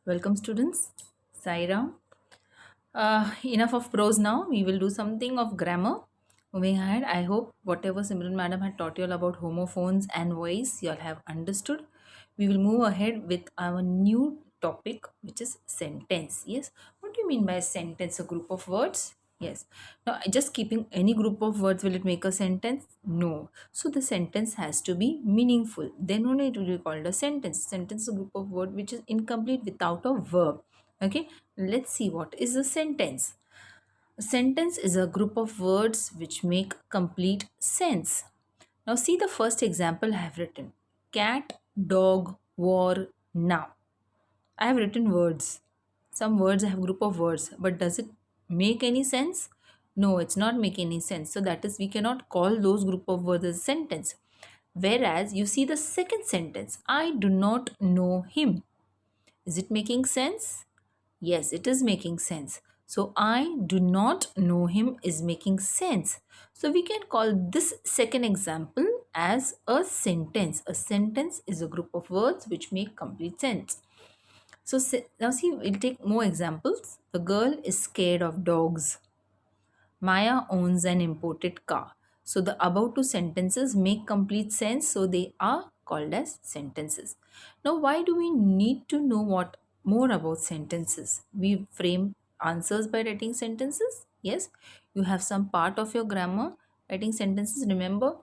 Welcome students. Sairam. Enough of prose now. We will do something of grammar. Moving ahead, I hope whatever Simran madam had taught you all about homophones and voice, you all have understood. We will move ahead with our new topic, which is sentence. Yes. What do you mean by a sentence? A group of words? Yes. Now, just keeping any group of words, will it make a sentence? No. So the sentence has to be meaningful. Then only it will be called a sentence. Sentence is a group of words which is incomplete without a verb. Okay. Let's see what is a sentence. A sentence is a group of words which make complete sense. Now see the first example I have written. Cat, dog, war, now. I have written words. Some words have group of words, but does it make any sense? No, it's not making any sense. So that is we cannot call those group of words as a sentence. Whereas you see the second sentence, I do not know him. Is it making sense? Yes, it is making sense. So I do not know him is making sense. So we can call this second example as a sentence. A sentence is a group of words which make complete sense. So now see, we'll take more examples. The girl is scared of dogs. Maya owns an imported car. So the above two sentences make complete sense. So they are called as sentences. Now, why do we need to know what more about sentences? We frame answers by writing sentences. Yes, you have some part of your grammar writing sentences. Remember,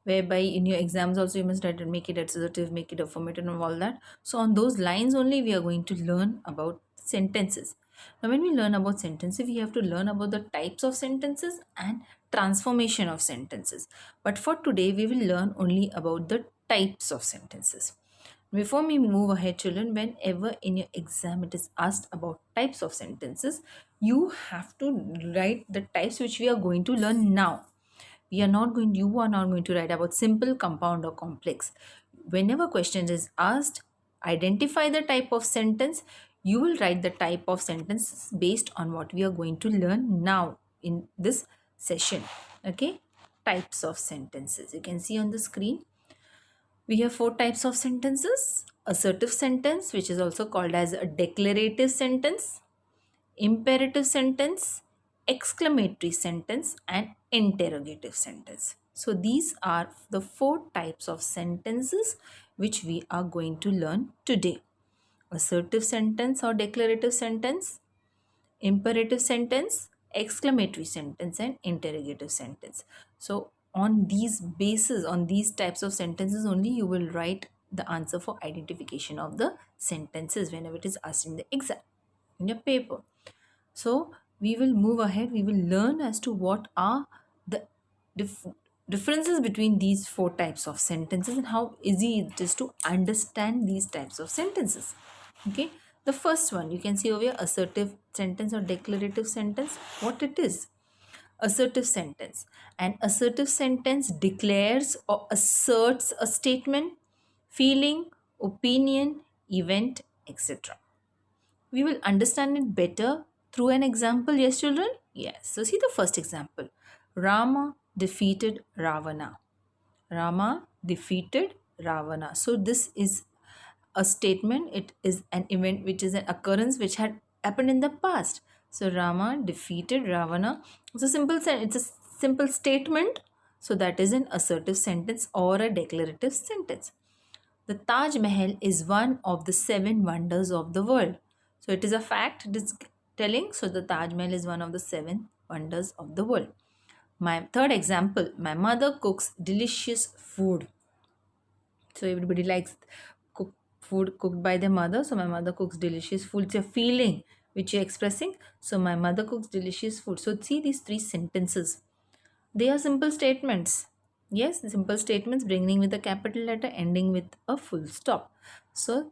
whereby in your exams also you must write and make it assertive, make it affirmative, and all that. So on those lines only we are going to learn about sentences. Now when we learn about sentences, we have to learn about the types of sentences and transformation of sentences. But for today we will learn only about the types of sentences. Before we move ahead, children, whenever in your exam it is asked about types of sentences, you have to write the types which we are going to learn now. You are not going to write about simple, compound, or complex. Whenever question is asked, identify the type of sentence. You will write the type of sentence based on what we are going to learn now in this session. Okay, types of sentences you can see on the screen. We have four types of sentences: assertive sentence, which is also called as a declarative sentence, imperative sentence, exclamatory sentence, and interrogative sentence. So these are the four types of sentences which we are going to learn today. Assertive sentence or declarative sentence, imperative sentence, exclamatory sentence, and interrogative sentence. So on these bases, on these types of sentences only, you will write the answer for identification of the sentences whenever it is asked in the exam, in your paper. So we will move ahead. We will learn as to what are the differences between these four types of sentences and how easy it is to understand these types of sentences. Okay. The first one you can see over here, assertive sentence or declarative sentence. What it is? Assertive sentence. An assertive sentence declares or asserts a statement, feeling, opinion, event, etc. We will understand it better through an example. Yes, children? Yes. So, see the first example. Rama defeated Ravana. Rama defeated Ravana. So, this is a statement. It is an event which is an occurrence which had happened in the past. So, Rama defeated Ravana. It's a it's a simple statement. So, that is an assertive sentence or a declarative sentence. The Taj Mahal is one of the seven wonders of the world. So it is a fact it is telling. So the Taj Mahal is one of the seven wonders of the world. My third example, my mother cooks delicious food. So everybody likes food cooked by their mother. So my mother cooks delicious food. It's a feeling which you're expressing. So my mother cooks delicious food. So see these three sentences. They are simple statements. Yes, simple statements beginning with a capital letter, ending with a full stop. So,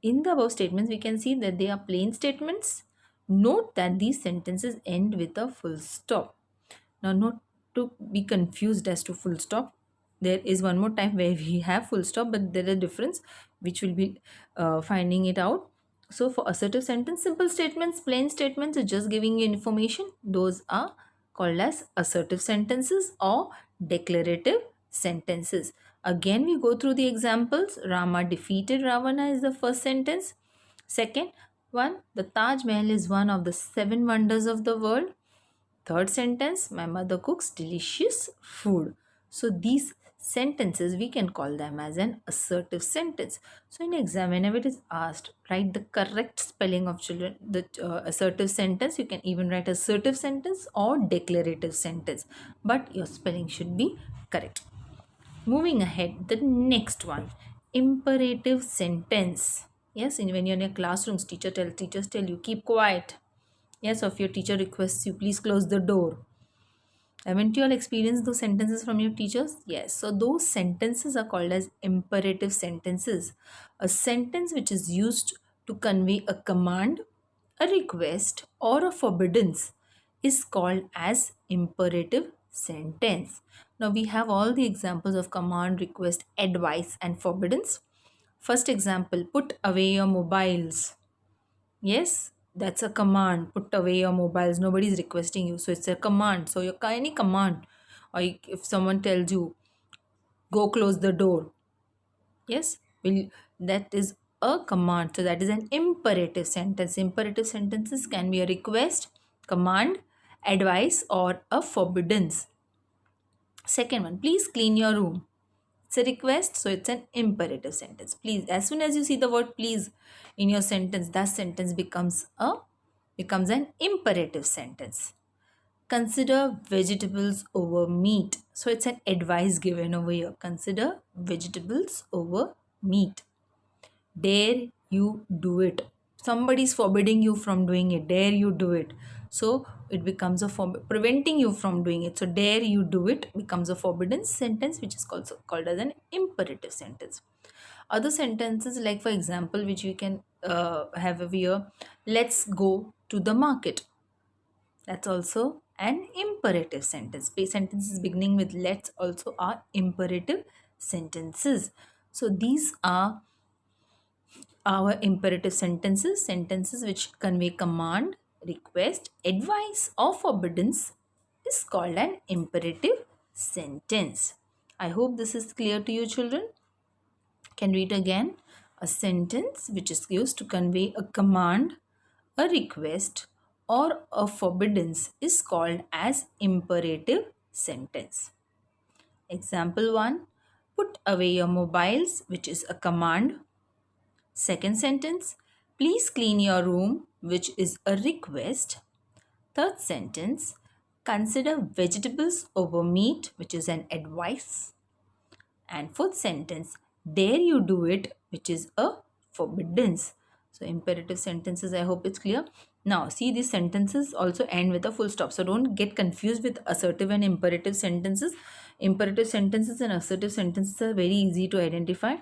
in the above statements, we can see that they are plain statements. Note that these sentences end with a full stop. Now, not to be confused as to full stop. There is one more time where we have full stop, but there is a difference which will be finding it out. So, for assertive sentence, simple statements, plain statements are just giving you information. Those are called as assertive sentences or declarative sentences. Again, we go through the examples. Rama defeated Ravana is the first sentence. Second one, the Taj Mahal is one of the seven wonders of the world. Third sentence, my mother cooks delicious food. So these sentences, we can call them as an assertive sentence. So in exam, whenever it is asked, write the correct spelling of children, the assertive sentence. You can even write assertive sentence or declarative sentence, but your spelling should be correct. Moving ahead, the next one, imperative sentence. Yes, when you're in your classrooms, teachers tell you keep quiet. Yes, or if your teacher requests you, please close the door. Haven't you all experienced those sentences from your teachers? Yes. So those sentences are called as imperative sentences. A sentence which is used to convey a command, a request, or a forbiddance is called as imperative sentence. Now we have all the examples of command, request, advice, and forbiddance. First example, put away your mobiles. Yes, that's a command. Put away your mobiles. Nobody's requesting you. So it's a command. So your any command. Or if someone tells you, go close the door. Yes, that is a command. So that is an imperative sentence. Imperative sentences can be a request, command, advice, or a forbiddance. Second one, please clean your room. It's a request, so it's an imperative sentence. Please, as soon as you see the word please in your sentence, that sentence becomes an imperative sentence. Consider vegetables over meat. So it's an advice given over here. Consider vegetables over meat. Dare you do it. Somebody's forbidding you from doing it. Dare you do it. So it becomes preventing you from doing it. So dare you do it becomes a forbidden sentence, which is called as an imperative sentence. Other sentences, like for example, which we can have over here, let's go to the market. That's also an imperative sentence. Sentences beginning with let's also are imperative sentences. So these are our imperative sentences which convey command, request, advice, or forbiddance, is called an imperative sentence. I hope this is clear to you, children. Can read again. A sentence which is used to convey a command, a request, or a forbiddance is called as imperative sentence. Example 1, put away your mobiles, which is a command. Second sentence, please clean your room, which is a request. Third sentence, consider vegetables over meat, which is an advice. And fourth sentence, dare you do it, which is a forbiddance. So imperative sentences, I hope it's clear. Now see, these sentences also end with a full stop. So don't get confused with assertive and imperative sentences. Imperative sentences and assertive sentences are very easy to identify.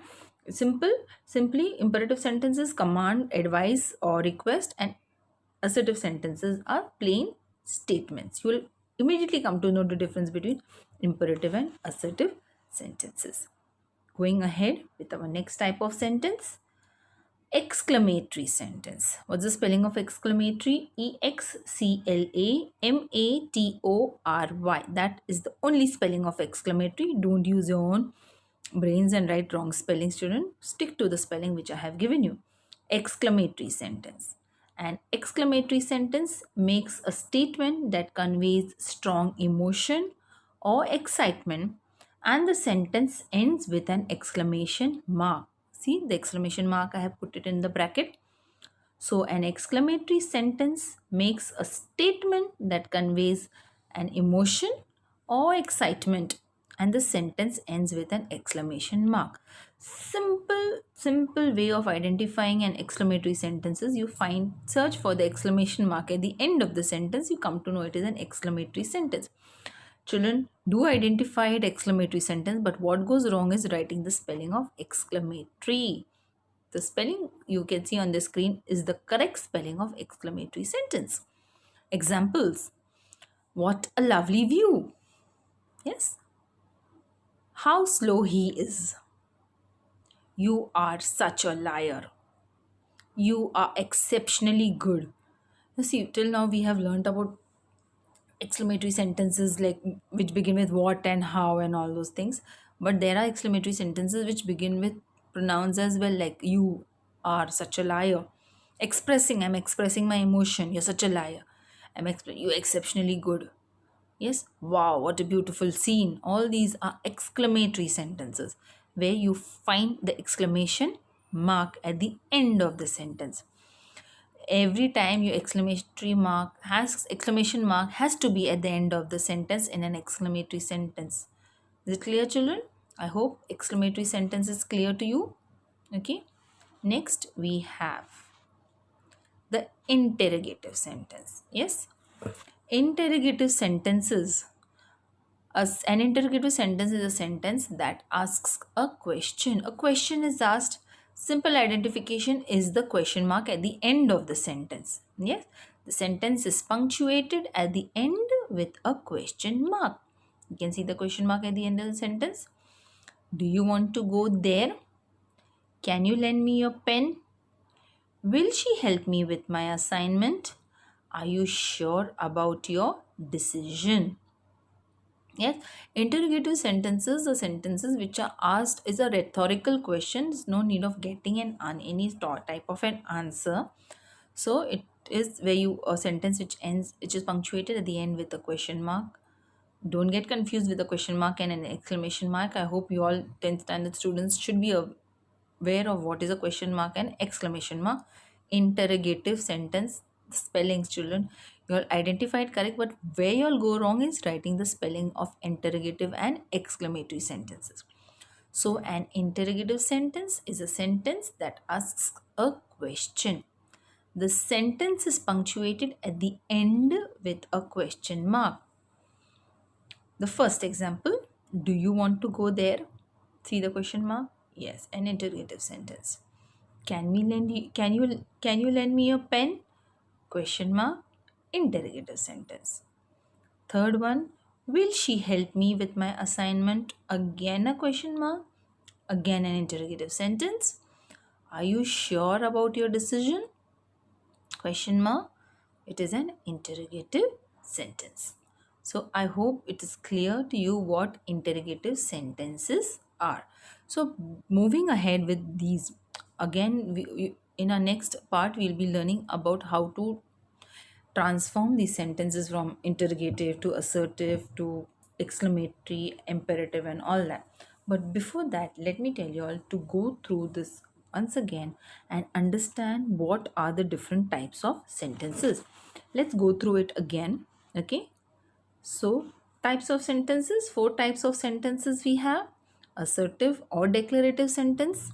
Simply imperative sentences command, advice, or request, and assertive sentences are plain statements. You will immediately come to know the difference between imperative and assertive sentences. Going ahead with our next type of sentence, exclamatory sentence. What's the spelling of exclamatory? EXCLAMATORY. That is the only spelling of exclamatory. Don't use your own brains and write wrong spelling, student. Stick to the spelling which I have given you. Exclamatory sentence. An exclamatory sentence makes a statement that conveys strong emotion or excitement, and the sentence ends with an exclamation mark. See the exclamation mark, I have put it in the bracket. So an exclamatory sentence makes a statement that conveys an emotion or excitement, and the sentence ends with an exclamation mark. Simple way of identifying an exclamatory sentence is you search for the exclamation mark at the end of the sentence. You come to know it is an exclamatory sentence. Children, do identify an exclamatory sentence, but what goes wrong is writing the spelling of exclamatory. The spelling you can see on the screen is the correct spelling of exclamatory sentence. Examples. What a lovely view. Yes. How slow he is. You are such a liar. You are exceptionally good. You see, till now we have learnt about exclamatory sentences like which begin with what and how and all those things. But there are exclamatory sentences which begin with pronouns as well, like you are such a liar. I'm expressing my emotion. You're such a liar. You're exceptionally good. Yes, wow, what a beautiful scene. All these are exclamatory sentences where you find the exclamation mark at the end of the sentence. Every time your exclamation mark has to be at the end of the sentence in an exclamatory sentence. Is it clear, children? I hope exclamatory sentence is clear to you. Okay. Next we have the interrogative sentence. Yes. Interrogative sentences. An interrogative sentence is a sentence that asks a question. A question is asked. Simple identification is the question mark at the end of the sentence. Yes, the sentence is punctuated at the end with a question mark. You can see the question mark at the end of the sentence. Do you want to go there? Can you lend me your pen? Will she help me with my assignment? Are you sure about your decision? Yes, interrogative sentences are sentences which are asked is a rhetorical question. There's no need of getting any type of an answer. So it is where you a sentence which is punctuated at the end with a question mark. Don't get confused with a question mark and an exclamation mark. I hope you all 10th standard students should be aware of what is a question mark and exclamation mark. Interrogative sentence spellings, children, you all identified correct, but where you all go wrong is writing the spelling of interrogative and exclamatory sentences. So an interrogative sentence is a sentence that asks a question. The sentence is punctuated at the end with a question mark. The first example, do you want to go there? See the question mark? Yes, an interrogative sentence. Can you lend me a pen? Question mark, interrogative sentence. Third one, will she help me with my assignment? Again a question mark, again an interrogative sentence. Are you sure about your decision? Question mark, it is an interrogative sentence. So I hope it is clear to you what interrogative sentences are. So moving ahead with these, again in our next part we'll be learning about how to transform these sentences from interrogative to assertive to exclamatory, imperative, and all that. But before that, let me tell you all to go through this once again and understand what are the different types of sentences. Let's go through it again. Okay. So, types of sentences, four types of sentences we have: assertive or declarative sentence,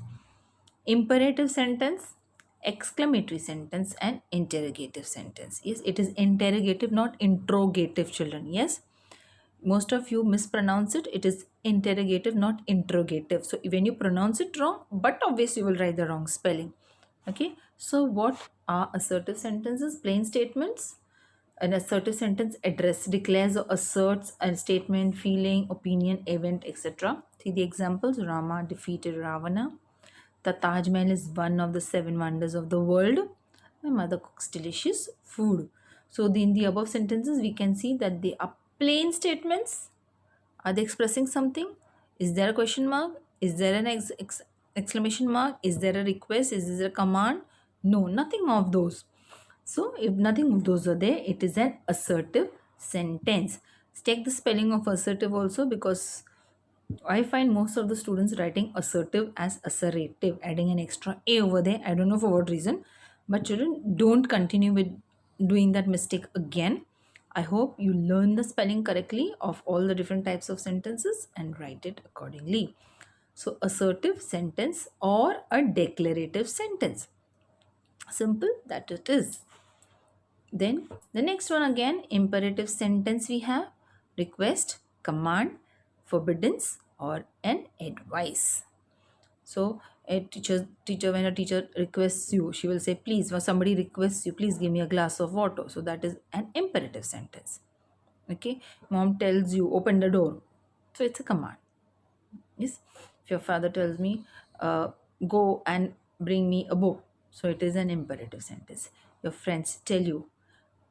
imperative sentence, exclamatory sentence, and interrogative sentence. Yes, it is interrogative, not interrogative, children. Yes, most of you mispronounce it. It is interrogative, not interrogative. So when you pronounce it wrong, but obviously you will write the wrong spelling. Okay, so what are assertive sentences? Plain statements. An assertive sentence declares or asserts a statement, feeling, opinion, event, etc. See the examples. Rama defeated Ravana. The Taj Mahal is one of the seven wonders of the world. My mother cooks delicious food. So in the above sentences, we can see that they are plain statements. Are they expressing something? Is there a question mark? Is there an exclamation mark? Is there a request? Is there a command? No, nothing of those. So if nothing of those are there, it is an assertive sentence. Check the spelling of assertive also, because I find most of the students writing assertive as assertive, adding an extra A over there. I don't know for what reason. But children, don't continue with doing that mistake again. I hope you learn the spelling correctly of all the different types of sentences and write it accordingly. So, assertive sentence or a declarative sentence. Simple that it is. Then the next one again, imperative sentence we have: request, command, forbiddance, or an advice. So teacher when a teacher requests you, she will say please. Or somebody requests you, please give me a glass of water. So that is an imperative sentence. Okay, mom tells you open the door, so it's a command. Yes, if your father tells me go and bring me a book, so it is an imperative sentence. Your friends tell you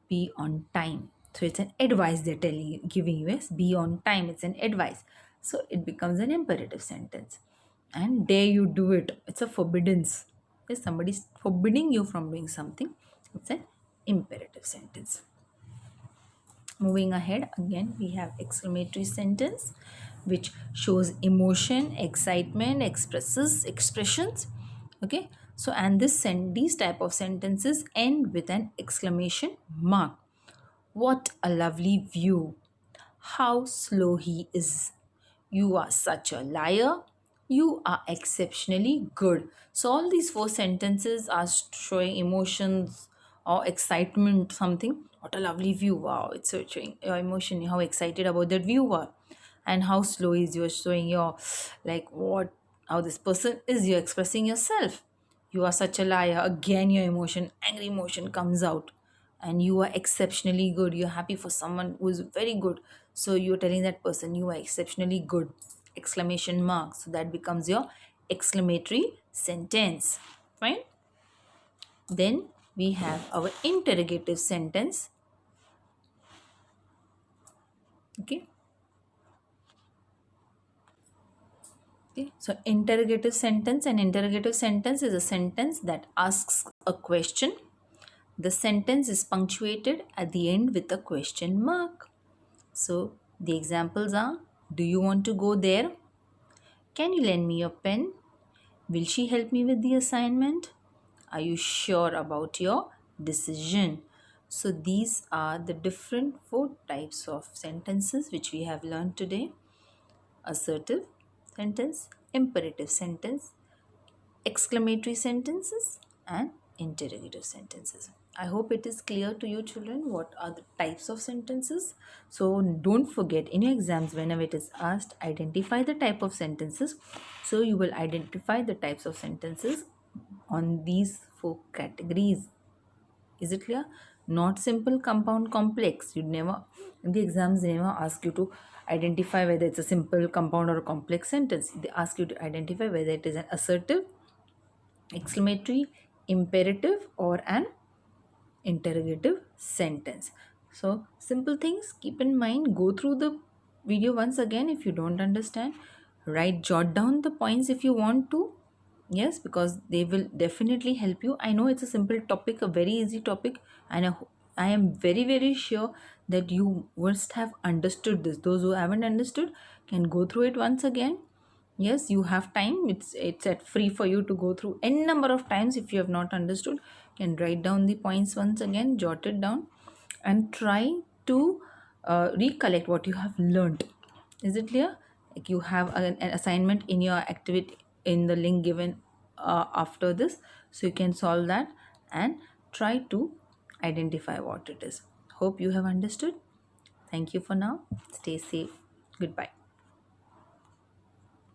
be on time, so it's an advice they're telling you, giving you. Yes, be on time, it's an advice. So it becomes an imperative sentence. And dare you do it. It's a forbiddance. If somebody's forbidding you from doing something, it's an imperative sentence. Moving ahead, again we have exclamatory sentence, which shows emotion, excitement, expresses expressions. Okay, so and these type of sentences end with an exclamation mark. What a lovely view! How slow he is! You are such a liar! You are exceptionally good. So all these four sentences are showing emotions or excitement, something. What a lovely view! Wow, it's showing your emotion, how excited about that view are. And how slow is you're showing your, like, what, how this person is, you're expressing yourself. You are such a liar. Again, your emotion, angry emotion comes out. And you are exceptionally good. You're happy for someone who is very good. So you're telling that person you are exceptionally good. Exclamation mark. So that becomes your exclamatory sentence. Fine. Then we have our interrogative sentence. Okay. Okay. So interrogative sentence. An interrogative sentence is a sentence that asks a question. The sentence is punctuated at the end with a question mark. So the examples are: do you want to go there? Can you lend me your pen? Will she help me with the assignment? Are you sure about your decision? So these are the different four types of sentences which we have learned today: assertive sentence, imperative sentence, exclamatory sentences, and interrogative sentences. I hope it is clear to you, children, what are the types of sentences. So don't forget, in your exams, whenever it is asked, identify the type of sentences. So you will identify the types of sentences on these four categories. Is it clear? Not simple, compound, complex. You never, in the exams, they never ask you to identify whether it's a simple, compound, or a complex sentence. They ask you to identify whether it is an assertive, exclamatory, imperative, or an interrogative sentence. So simple things, keep in mind. Go through the video once again if you don't understand. Write, jot down the points if you want to. Yes, because they will definitely help you. I know it's a simple topic, a very easy topic, and I am very, very sure that you must have understood this. Those who haven't understood can go through it once again. Yes, you have time. It's at free for you to go through n number of times. If you have not understood, you can write down the points once again, jot it down, and try to recollect what you have learned. Is it clear? Like, you have an assignment in your activity in the link given after this, so you can solve that and try to identify what it is. Hope you have understood. Thank you for now. Stay safe. Goodbye.